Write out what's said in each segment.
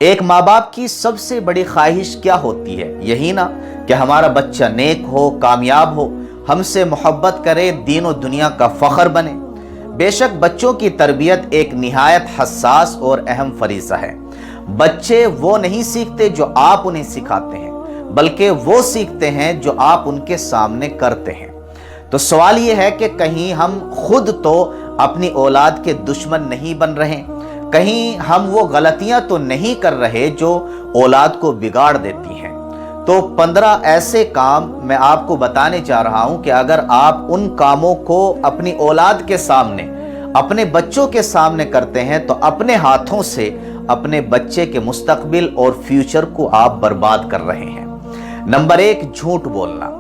ایک ماں باپ کی سب سے بڑی خواہش کیا ہوتی ہے؟ یہی نا کہ ہمارا بچہ نیک ہو، کامیاب ہو، ہم سے محبت کرے، دین و دنیا کا فخر بنے۔ بے شک بچوں کی تربیت ایک نہایت حساس اور اہم فریضہ ہے۔ بچے وہ نہیں سیکھتے جو آپ انہیں سکھاتے ہیں، بلکہ وہ سیکھتے ہیں جو آپ ان کے سامنے کرتے ہیں۔ تو سوال یہ ہے کہ کہیں ہم خود تو اپنی اولاد کے دشمن نہیں بن رہے، کہیں ہم وہ غلطیاں تو نہیں کر رہے جو اولاد کو بگاڑ دیتی ہیں۔ تو 15 ایسے کام میں آپ کو بتانے جا رہا ہوں کہ اگر آپ ان کاموں کو اپنی اولاد کے سامنے، اپنے بچوں کے سامنے کرتے ہیں تو اپنے ہاتھوں سے اپنے بچے کے مستقبل اور فیوچر کو آپ برباد کر رہے ہیں۔ نمبر 1، جھوٹ بولنا۔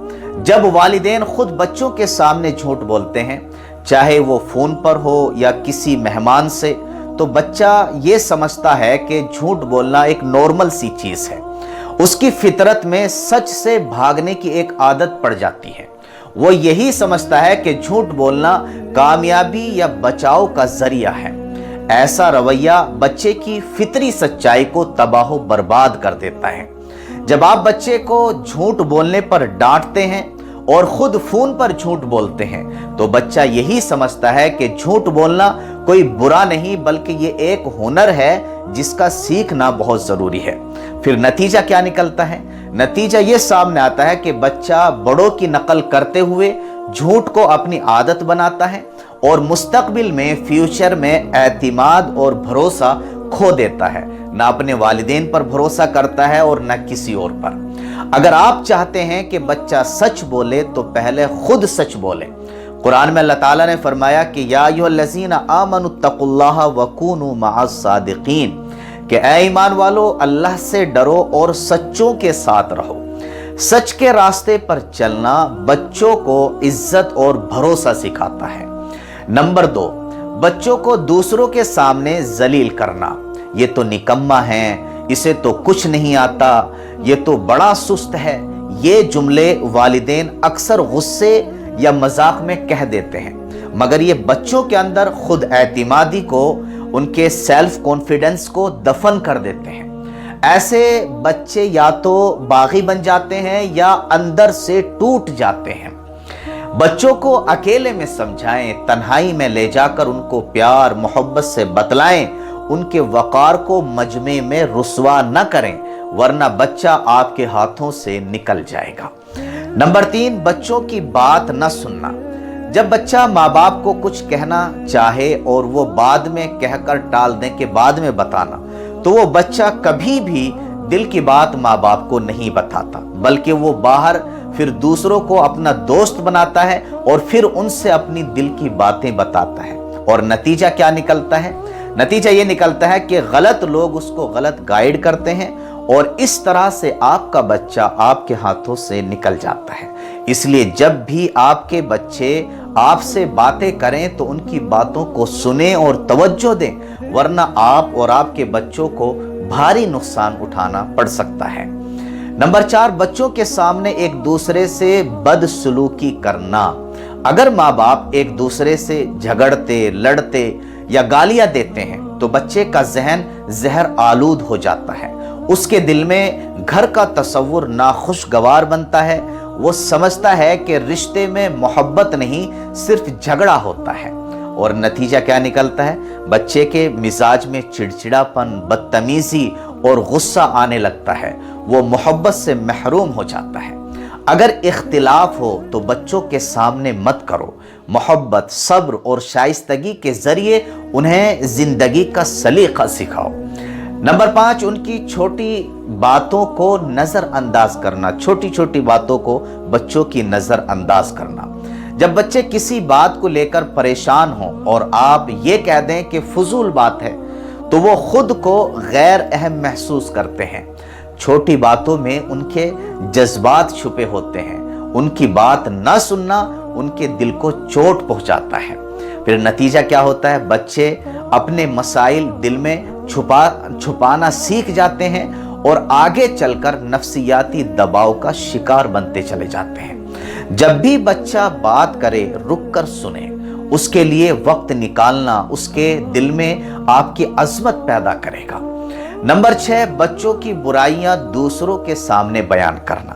جب والدین خود بچوں کے سامنے جھوٹ بولتے ہیں، چاہے وہ فون پر ہو یا کسی مہمان سے، تو بچہ یہ سمجھتا ہے کہ جھوٹ بولنا ایک نارمل سی چیز ہے۔ اس کی فطرت میں سچ سے بھاگنے کی ایک عادت پڑ جاتی ہے۔ وہ یہی سمجھتا ہے کہ جھوٹ بولنا کامیابی یا بچاؤ کا ذریعہ ہے۔ ایسا رویہ بچے کی فطری سچائی کو تباہ و برباد کر دیتا ہے۔ جب آپ بچے کو جھوٹ بولنے پر ڈانٹتے ہیں اور خود فون پر جھوٹ بولتے ہیں تو بچہ یہی سمجھتا ہے کہ جھوٹ بولنا کوئی برا نہیں، بلکہ یہ ایک ہنر ہے جس کا سیکھنا بہت ضروری ہے۔ پھر نتیجہ کیا نکلتا ہے؟ نتیجہ یہ سامنے آتا ہے کہ بچہ بڑوں کی نقل کرتے ہوئے جھوٹ کو اپنی عادت بناتا ہے اور مستقبل میں، فیوچر میں اعتماد اور بھروسہ کھو دیتا ہے۔ نہ اپنے والدین پر بھروسہ کرتا ہے اور نہ کسی اور پر۔ اگر آپ چاہتے ہیں کہ بچہ سچ بولے تو پہلے خود سچ بولے۔ قرآن میں اللہ تعالیٰ نے فرمایا کہ یا ایھا الذین آمنوا اتقوا اللہ وکونوا مع الصادقین، کہ اے ایمان والو، اللہ سے ڈرو اور سچوں کے ساتھ رہو۔ سچ کے راستے پر چلنا بچوں کو عزت اور بھروسہ سکھاتا ہے۔ نمبر 2، بچوں کو دوسروں کے سامنے ذلیل کرنا۔ یہ تو نکما ہے، اسے تو کچھ نہیں آتا، یہ تو بڑا سست ہے۔ یہ جملے والدین اکثر غصے یا مذاق میں کہہ دیتے ہیں، مگر یہ بچوں کے اندر خود اعتمادی کو، ان کے سیلف کانفیڈنس کو دفن کر دیتے ہیں۔ ایسے بچے یا تو باغی بن جاتے ہیں یا اندر سے ٹوٹ جاتے ہیں۔ بچوں کو اکیلے میں سمجھائیں، تنہائی میں لے جا کر ان کو پیار محبت سے بتلائیں، ان کے وقار کو مجمع میں رسوا نہ کریں، ورنہ بچہ آپ کے ہاتھوں سے نکل جائے گا۔ نمبر 3، بچوں کی بات نہ سننا۔ جب بچہ ماں باپ کو کچھ کہنا چاہے اور وہ بعد میں کہہ کر ٹال دیں کہ بعد میں بتانا، تو وہ بچہ کبھی بھی دل کی بات ماں باپ کو نہیں بتاتا، بلکہ وہ باہر پھر دوسروں کو اپنا دوست بناتا ہے اور پھر ان سے اپنی دل کی باتیں بتاتا ہے۔ اور نتیجہ کیا نکلتا ہے؟ نتیجہ یہ نکلتا ہے کہ غلط لوگ اس کو غلط گائیڈ کرتے ہیں اور اس طرح سے آپ کا بچہ آپ کے ہاتھوں سے نکل جاتا ہے۔ اس لیے جب بھی آپ کے بچے آپ سے باتیں کریں تو ان کی باتوں کو سنیں اور توجہ دیں، ورنہ آپ اور آپ کے بچوں کو بھاری نقصان اٹھانا پڑ سکتا ہے۔ نمبر 4، بچوں کے سامنے ایک دوسرے سے بدسلوکی کرنا۔ اگر ماں باپ ایک دوسرے سے جھگڑتے، لڑتے یا گالیاں دیتے ہیں تو بچے کا ذہن زہر آلود ہو جاتا ہے۔ اس کے دل میں گھر کا تصور ناخوشگوار بنتا ہے۔ وہ سمجھتا ہے کہ رشتے میں محبت نہیں، صرف جھگڑا ہوتا ہے۔ اور نتیجہ کیا نکلتا ہے؟ بچے کے مزاج میں چڑچڑاپن، بدتمیزی اور غصہ آنے لگتا ہے۔ وہ محبت سے محروم ہو جاتا ہے۔ اگر اختلاف ہو تو بچوں کے سامنے مت کرو۔ محبت، صبر اور شائستگی کے ذریعے انہیں زندگی کا سلیقہ سکھاؤ۔ نمبر 5، ان کی چھوٹی باتوں کو نظر انداز کرنا۔ چھوٹی چھوٹی باتوں کو بچوں کی نظر انداز کرنا۔ جب بچے کسی بات کو لے کر پریشان ہوں اور آپ یہ کہہ دیں کہ فضول بات ہے، تو وہ خود کو غیر اہم محسوس کرتے ہیں۔ چھوٹی باتوں میں ان کے جذبات چھپے ہوتے ہیں۔ ان کی بات نہ سننا ان کے دل کو چوٹ پہنچاتا ہے۔ پھر نتیجہ کیا ہوتا ہے؟ بچے اپنے مسائل دل میں چھپانا سیکھ جاتے ہیں اور آگے چل کر نفسیاتی دباؤ کا شکار بنتے چلے جاتے ہیں۔ جب بھی بچہ بات کرے، رک کر سنیں۔ اس کے لیے وقت نکالنا اس کے دل میں آپ کی عظمت پیدا کرے گا۔ نمبر 6، بچوں کی برائیاں دوسروں کے سامنے بیان کرنا۔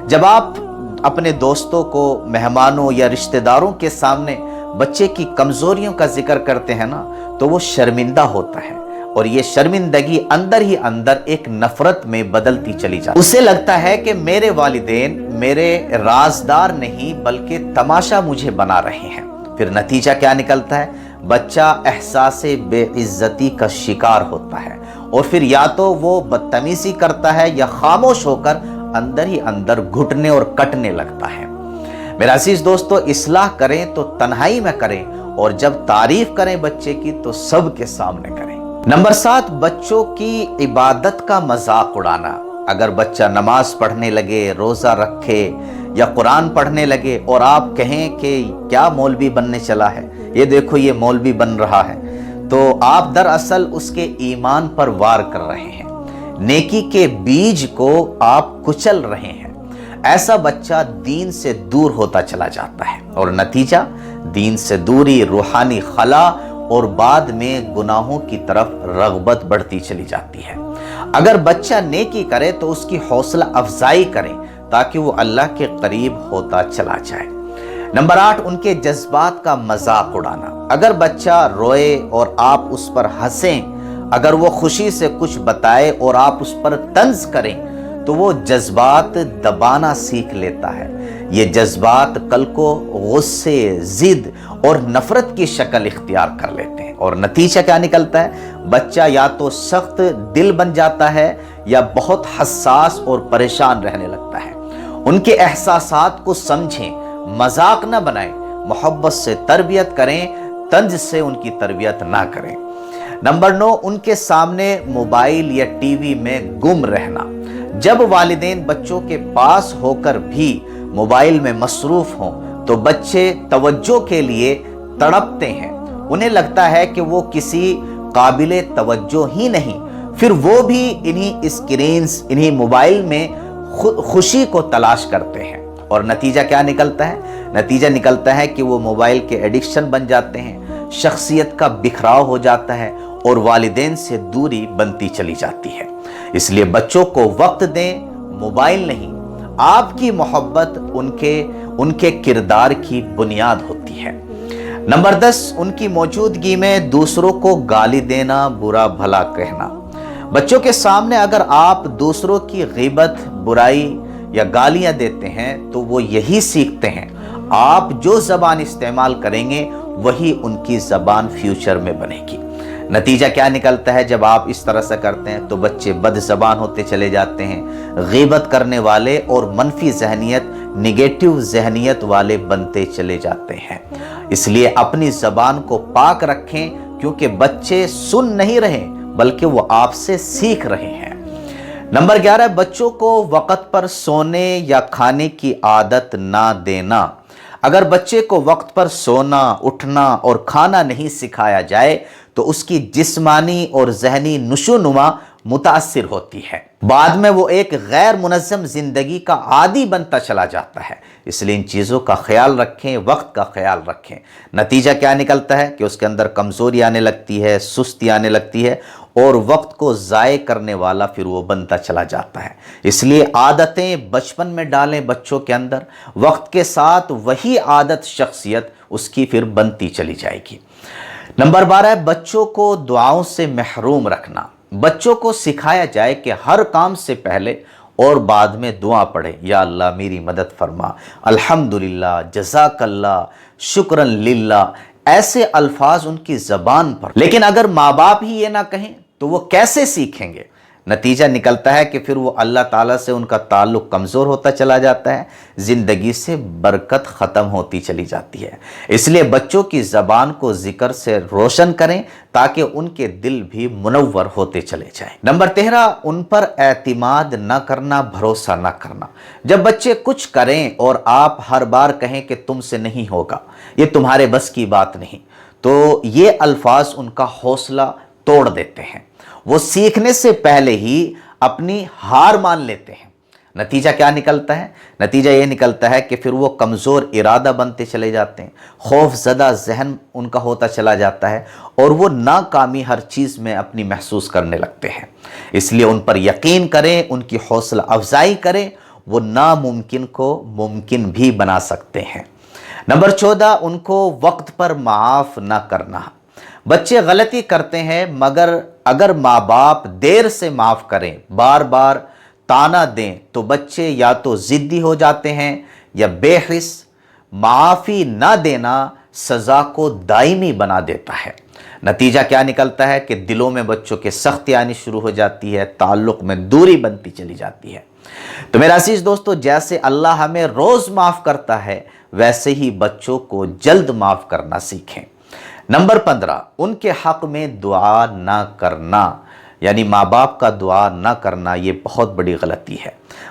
جب آپ اپنے دوستوں کو، مہمانوں یا رشتہ داروں کے سامنے بچے کی کمزوریوں کا ذکر کرتے ہیں نا، تو وہ شرمندہ ہوتا ہے، اور یہ شرمندگی اندر ہی اندر ایک نفرت میں بدلتی چلی جاتی ہے۔ اسے لگتا ہے کہ میرے والدین میرے رازدار نہیں بلکہ تماشا مجھے بنا رہے ہیں۔ پھر نتیجہ کیا نکلتا ہے؟ بچہ احساس بے عزتی کا شکار ہوتا ہے، اور پھر یا تو وہ بدتمیزی کرتا ہے یا خاموش ہو کر اندر ہی اندر گھٹنے اور کٹنے لگتا ہے۔ میرا عزیز دوستو، اصلاح کریں تو تنہائی میں کریں، اور جب تعریف کریں بچے کی تو سب کے سامنے کریں۔ نمبر 7، بچوں کی عبادت کا مذاق اڑانا۔ اگر بچہ نماز پڑھنے لگے، روزہ رکھے یا قرآن پڑھنے لگے، اور آپ کہیں کہ کیا مولوی بننے چلا ہے، یہ دیکھو یہ مولوی بن رہا ہے، تو آپ دراصل اس کے ایمان پر وار کر رہے ہیں، نیکی کے بیج کو آپ کچل رہے ہیں۔ ایسا بچہ دین سے دور ہوتا چلا جاتا ہے، اور نتیجہ دین سے دوری، روحانی خلا، اور بعد میں گناہوں کی طرف رغبت بڑھتی چلی جاتی ہے۔ اگر بچہ نیکی کرے تو اس کی حوصلہ افزائی کریں تاکہ وہ اللہ کے قریب ہوتا چلا جائے۔ نمبر 8، ان کے جذبات کا مذاق اڑانا۔ اگر بچہ روئے اور آپ اس پر ہنسیں، اگر وہ خوشی سے کچھ بتائے اور آپ اس پر طنز کریں، تو وہ جذبات دبانا سیکھ لیتا ہے۔ یہ جذبات کل کو غصے، ضد اور نفرت کی شکل اختیار کر لیتے ہیں، اور نتیجہ کیا نکلتا ہے؟ بچہ یا تو سخت دل بن جاتا ہے یا بہت حساس اور پریشان رہنے لگتا ہے۔ ان کے احساسات کو سمجھیں، مذاق نہ بنائیں، محبت سے تربیت کریں، طنز سے ان کی تربیت نہ کریں۔ نمبر 9، ان کے سامنے موبائل یا ٹی وی میں گم رہنا۔ جب والدین بچوں کے پاس ہو کر بھی موبائل میں مصروف ہوں تو بچے توجہ کے لیے تڑپتے ہیں، انہیں لگتا ہے کہ وہ کسی قابل توجہ ہی نہیں، پھر وہ بھی انہی اسکرینز، انہی موبائل میں خوشی کو تلاش کرتے ہیں، اور نتیجہ کیا نکلتا ہے؟ نتیجہ نکلتا ہے کہ وہ موبائل کے ایڈکشن بن جاتے ہیں، شخصیت کا بکھراؤ ہو جاتا ہے، اور والدین سے دوری بنتی چلی جاتی ہے۔ اس لیے بچوں کو وقت دیں، موبائل نہیں۔ آپ کی محبت ان کے کردار کی بنیاد ہوتی ہے۔ نمبر 10، ان کی موجودگی میں دوسروں کو گالی دینا، برا بھلا کہنا۔ بچوں کے سامنے اگر آپ دوسروں کی غیبت، برائی یا گالیاں دیتے ہیں تو وہ یہی سیکھتے ہیں۔ آپ جو زبان استعمال کریں گے وہی ان کی زبان فیوچر میں بنے گی۔ نتیجہ کیا نکلتا ہے؟ جب آپ اس طرح سے کرتے ہیں تو بچے بد زبان ہوتے چلے جاتے ہیں، غیبت کرنے والے اور منفی ذہنیت، نیگیٹو ذہنیت والے بنتے چلے جاتے ہیں۔ اس لیے اپنی زبان کو پاک رکھیں، کیونکہ بچے سن نہیں رہے بلکہ وہ آپ سے سیکھ رہے ہیں۔ نمبر 11، بچوں کو وقت پر سونے یا کھانے کی عادت نہ دینا۔ اگر بچے کو وقت پر سونا، اٹھنا اور کھانا نہیں سکھایا جائے تو اس کی جسمانی اور ذہنی نشوونما متاثر ہوتی ہے۔ بعد میں وہ ایک غیر منظم زندگی کا عادی بنتا چلا جاتا ہے۔ اس لیے ان چیزوں کا خیال رکھیں، وقت کا خیال رکھیں۔ نتیجہ کیا نکلتا ہے کہ اس کے اندر کمزوری آنے لگتی ہے، سستی آنے لگتی ہے، اور وقت کو ضائع کرنے والا پھر وہ بنتا چلا جاتا ہے۔ اس لیے عادتیں بچپن میں ڈالیں بچوں کے اندر، وقت کے ساتھ وہی عادت، شخصیت اس کی پھر بنتی چلی جائے گی۔ نمبر 12، بچوں کو دعاؤں سے محروم رکھنا۔ بچوں کو سکھایا جائے کہ ہر کام سے پہلے اور بعد میں دعا پڑھے، یا اللہ میری مدد فرما، الحمدللہ، جزاک اللہ، شکرا للہ، ایسے الفاظ ان کی زبان پر۔ لیکن اگر ماں باپ ہی یہ نہ کہیں تو وہ کیسے سیکھیں گے؟ نتیجہ نکلتا ہے کہ پھر وہ اللہ تعالیٰ سے ان کا تعلق کمزور ہوتا چلا جاتا ہے، زندگی سے برکت ختم ہوتی چلی جاتی ہے۔ اس لیے بچوں کی زبان کو ذکر سے روشن کریں تاکہ ان کے دل بھی منور ہوتے چلے جائیں۔ نمبر 13، ان پر اعتماد نہ کرنا، بھروسہ نہ کرنا۔ جب بچے کچھ کریں اور آپ ہر بار کہیں کہ تم سے نہیں ہوگا، یہ تمہارے بس کی بات نہیں، تو یہ الفاظ ان کا حوصلہ توڑ دیتے ہیں۔ وہ سیکھنے سے پہلے ہی اپنی ہار مان لیتے ہیں۔ نتیجہ کیا نکلتا ہے؟ نتیجہ یہ نکلتا ہے کہ پھر وہ کمزور ارادہ بنتے چلے جاتے ہیں، خوف زدہ ذہن ان کا ہوتا چلا جاتا ہے، اور وہ ناکامی ہر چیز میں اپنی محسوس کرنے لگتے ہیں۔ اس لیے ان پر یقین کریں، ان کی حوصلہ افزائی کریں، وہ ناممکن کو ممکن بھی بنا سکتے ہیں۔ نمبر 14، ان کو وقت پر معاف نہ کرنا۔ بچے غلطی کرتے ہیں، مگر اگر ماں باپ دیر سے معاف کریں، بار بار تانا دیں، تو بچے یا تو ضدی ہو جاتے ہیں یا بے حس۔ معافی نہ دینا سزا کو دائمی بنا دیتا ہے۔ نتیجہ کیا نکلتا ہے کہ دلوں میں بچوں کے سختی آنی شروع ہو جاتی ہے، تعلق میں دوری بنتی چلی جاتی ہے۔ تو میرا عزیز دوستو، جیسے اللہ ہمیں روز معاف کرتا ہے، ویسے ہی بچوں کو جلد معاف کرنا سیکھیں۔ نمبر 15، ان کے حق میں دعا نہ کرنا، یعنی ماں باپ کا دعا نہ کرنا، یہ بہت بڑی غلطی ہے۔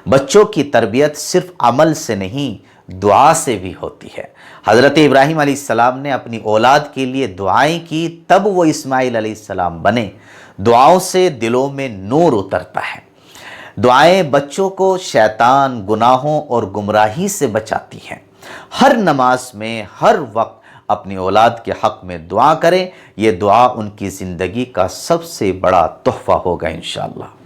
بچوں کی تربیت صرف عمل سے نہیں، دعا سے بھی ہوتی ہے۔ حضرت ابراہیم علیہ السلام نے اپنی اولاد کے لیے دعائیں کی، تب وہ اسماعیل علیہ السلام بنے۔ دعاؤں سے دلوں میں نور اترتا ہے۔ دعائیں بچوں کو شیطان، گناہوں اور گمراہی سے بچاتی ہیں۔ ہر نماز میں، ہر وقت اپنی اولاد کے حق میں دعا کریں، یہ دعا ان کی زندگی کا سب سے بڑا تحفہ ہوگا انشاءاللہ۔